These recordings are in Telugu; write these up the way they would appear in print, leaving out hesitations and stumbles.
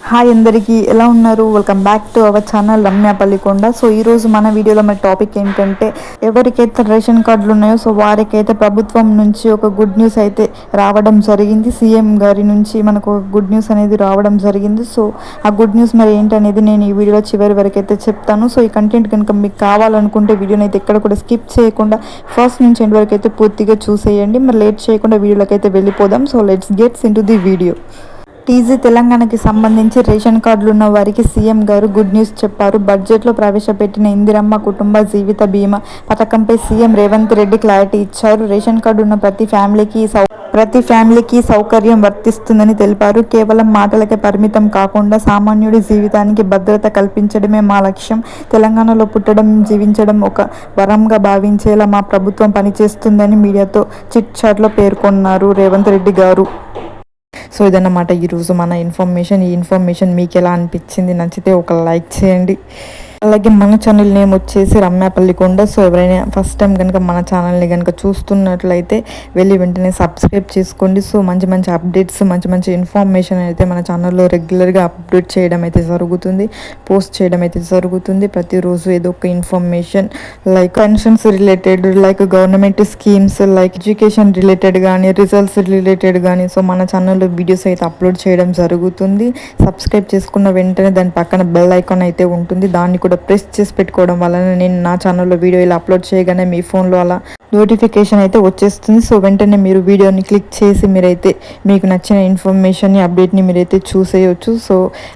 హాయ్ అందరికీ ఎలా ఉన్నారు? Welcome back to our channel Ramya Pallikonda. So ఈరోజు మన వీడియోలో మన టాపిక్ ఏంటంటే ఎవరికైతే రేషన్ కార్డులు ఉన్నాయో సో వారికైతే ప్రభుత్వం నుంచి ఒక గుడ్ న్యూస్ అయితే రావడం జరిగింది. సీఎం గారి నుంచి మనకు ఒక గుడ్ న్యూస్ అనేది రావడం జరిగింది. సో ఆ గుడ్ న్యూస్ మరి ఏంటనేది నేను ఈ వీడియోలో చివరి వరకు అయితే చెప్తాను. సో ఈ కంటెంట్ కనుక మీకు కావాలనుకుంటే వీడియోని అయితే ఎక్కడ కూడా స్కిప్ చేయకుండా ఫస్ట్ నుంచి ఎండ్ వరకు అయితే పూర్తిగా చూసేయండి. మరి లేట్ చేయకుండా వీడియోలోకి అయితే వెళ్ళిపోదాం. So let's gets in to the video. TG తెలంగాణకి సంబంధించి రేషన్ కార్డులు ఉన్న వారికి సీఎం గారు గుడ్ న్యూస్ చెప్పారు. బడ్జెట్లో ప్రవేశపెట్టిన ఇందిరమ్మ కుటుంబ జీవిత బీమా పథకంపై సీఎం రేవంత్ రెడ్డి క్లారిటీ ఇచ్చారు. రేషన్ కార్డు ఉన్న ప్రతి ఫ్యామిలీకి సౌకర్యం వర్తిస్తుందని తెలిపారు. కేవలం మాటలకే పరిమితం కాకుండా సామాన్యుడి జీవితానికి భద్రత కల్పించడమే మా లక్ష్యం. తెలంగాణలో పుట్టడం, జీవించడం ఒక వరంగా భావించేలా మా ప్రభుత్వం పనిచేస్తుందని మీడియాతో చిట్ చాట్లో పేర్కొన్నారు రేవంత్ రెడ్డి గారు. సో ఇదన్నమాట ఈరోజు మన ఇన్ఫర్మేషన్. ఈ ఇన్ఫర్మేషన్ మీకు ఎలా అనిపించింది? నచ్చితే ఒక లైక్ చేయండి. అలాగే మన ఛానల్ నేమ్ వచ్చేసి రమ్య పల్లికొండ. సో ఎవరైనా ఫస్ట్ టైం కనుక మన ఛానల్ని కనుక చూస్తున్నట్లయితే వెళ్ళి వెంటనే సబ్స్క్రైబ్ చేసుకోండి. సో మంచి మంచి అప్డేట్స్, మంచి ఇన్ఫర్మేషన్ అయితే మన ఛానల్లో రెగ్యులర్గా అప్డేట్ చేయడం అయితే జరుగుతుంది, పోస్ట్ చేయడం అయితే జరుగుతుంది. ప్రతిరోజు ఏదో ఒక information like pensions related, like government schemes, like education related కానీ, రిజల్ట్స్ రిలేటెడ్ కానీ సో మన ఛానల్లో వీడియోస్ అయితే అప్లోడ్ చేయడం జరుగుతుంది. సబ్స్క్రైబ్ చేసుకున్న వెంటనే దాని పక్కన బెల్ ఐకాన్ అయితే ఉంటుంది, దాన్ని కూడా ప్రెస్ చేసి పెట్టుకోవడం వలన నేను నా ఛానల్లో వీడియో ఇలా అప్లోడ్ చేయగానే మీ ఫోన్లో అలా నోటిఫికేషన్ అయితే వచ్చేస్తుంది. సో వెంటనే మీరు వీడియోని క్లిక్ చేసి మీరైతే మీకు నచ్చిన ఇన్ఫర్మేషన్ని, అప్డేట్ని మీరైతే చూసేయచ్చు. సో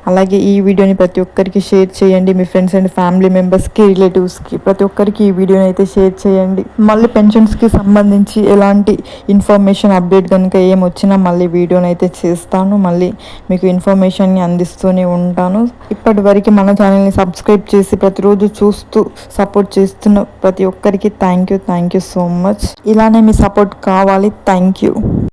అలాగే ఈ వీడియోని ప్రతి ఒక్కరికి షేర్ చేయండి. మీ ఫ్రెండ్స్ అండ్ ఫ్యామిలీ మెంబర్స్కి, రిలేటివ్స్కి ప్రతి ఒక్కరికి ఈ వీడియోని అయితే షేర్ చేయండి. మళ్ళీ పెన్షన్స్కి సంబంధించి ఎలాంటి ఇన్ఫర్మేషన్ అప్డేట్ కనుక ఏమొచ్చినా మళ్ళీ వీడియోని అయితే చేస్తాను, మళ్ళీ మీకు ఇన్ఫర్మేషన్ని అందిస్తూనే ఉంటాను. ఇప్పటి వరకు మన ఛానల్ని సబ్స్క్రైబ్ చేసి ప్రతిరోజు చూస్తూ సపోర్ట్ చేస్తున్న ప్రతి ఒక్కరికి థ్యాంక్ యూ సో మచ్. ఇలానే మీ సపోర్ట్ కావాలి. Thank you.